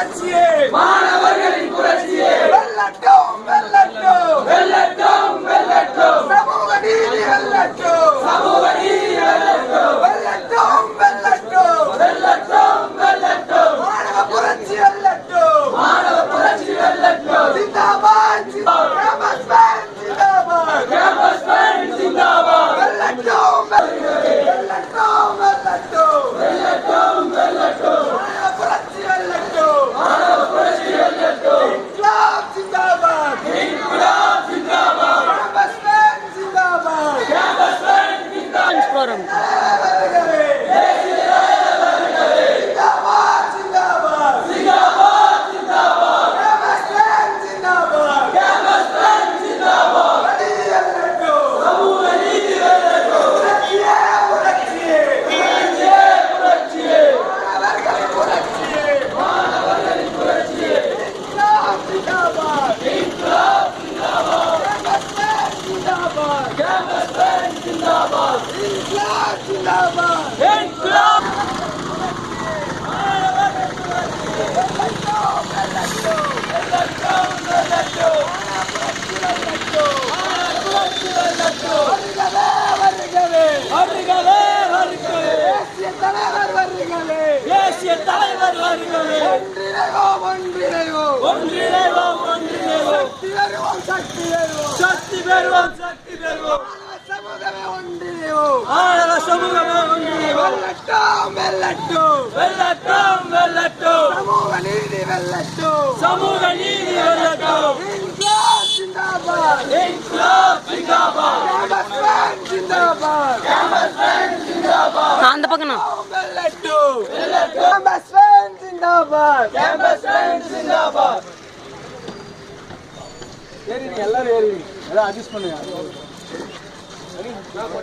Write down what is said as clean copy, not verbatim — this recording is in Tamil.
புரட்சியே மாணவர்களின் புரட்சியே வெல்லட்டும் வெல்லட்டும் வெல்லட்டும் வெல்லட்டும் சமூக நீதி வெல்லட்டும் சமூக நீதி வெல்லட்டும் வெல்லட்டும் வெல்லட்டும் வெல்லட்டும் வெல்லட்டும் மாணவ புரட்சி வெல்லட்டும் மாணவ புரட்சி வெல்லட்டும் ஜிந்தாபாத் கேம்பஸ் பேண்ட் ஜிந்தாபாத் கேம்பஸ் பேண்ட் ஜிந்தாபாத் வெல்லட்டும் வெல்லட்டும் வெல்லட்டும் வெல்லட்டும் வெல்லட்டும் மாணவ புரட்சி வெல்லட்டும் மாணவ புரட்சி வெல்லட்டும் இன்க்லாப் ஜிந்தாபாத் இன்க்லாப் ஜிந்தாபாத் கேம்பஸ் பேண்ட் ஜிந்தாபாத் கேம்பஸ் பேண்ட் ஜிந்தாபாத் போறோம் தேசிய தலைவர் வருகிறே ஒன்றிணைவோம் ஒன்றிணைவோம் ஒன்றிணைவோம் ஒன்றிணைவோம் சக்தி பெறுவோம் சக்தி பெறுவோம் சக்தி பெறுவோம் சமூகமே ஒன்றிணைவோம் மாணவ சமூகமே ஒன்றிணைவோம் வெல்லட்டும் வெல்லட்டும் வெல்லட்டும் வெல்லட்டும் சமூக நீதி வெல்லட்டும் சமூக நீதி வெல்லட்டும் இன்க்லாப் ஜிந்தாபாத் இன்க்லாப் ஜிந்தாபாத் கேம்பஸ் பேண்ட் ஜிந்தாபாத் கேம்பஸ் பேண்ட் ஜிந்தாபாத் அந்த பக்கனா வெல்லட்டும் வெல்லட்டும் கேம்பஸ் பேண்ட் ஜிந்தாபாத் கேம்பஸ் பேண்ட் ஜிந்தாபாத் ஏறி எல்லாரும் ஏறி எல்லாம் அட்ஜஸ்ட் பண்ணுங்க